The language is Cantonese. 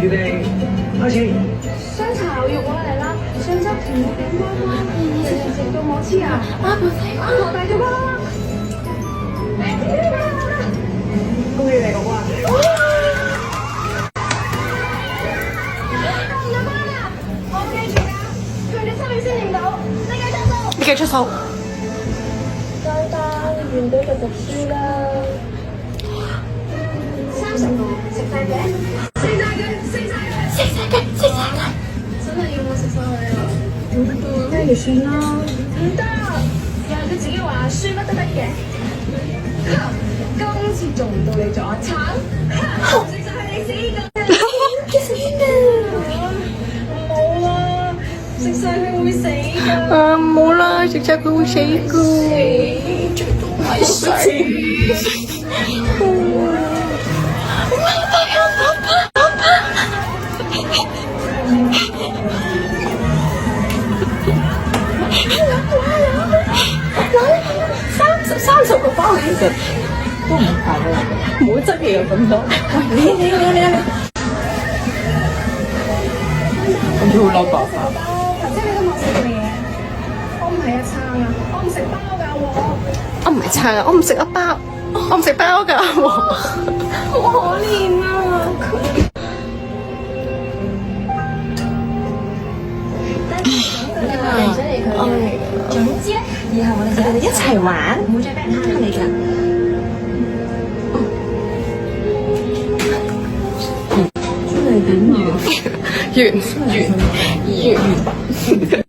預備開始。香炒肉過嚟啦，雙汁甜嘅餅乾啦，食到我黐牙，我大咗啦！恭喜你好啊！到咗班啦，我記住啊，佢哋7秒先練到，你繼續做。簡單，完隊就讀書啦。30個食晒嘅，食晒佢，真係要我食晒佢啊！不如算啦，唔得，又係佢自己話輸乜都得嘅。今次做唔到你仲慘，食晒係你死㗎！冇啦，食晒佢會死㗎。冇啦，食晒佢會死㗎。最多係死。30個包其實都唔係喎，冇質嘅有咁多。你，跟住好嬲爆發。頭先你都冇食過嘢，我唔係一餐啊，我唔食包㗎喎。我唔係撐啊，我唔食一包，我唔食包㗎。好可憐啊！總之咧，以後我哋一齊玩，唔會再俾人蝦你㗎。真係點完？完。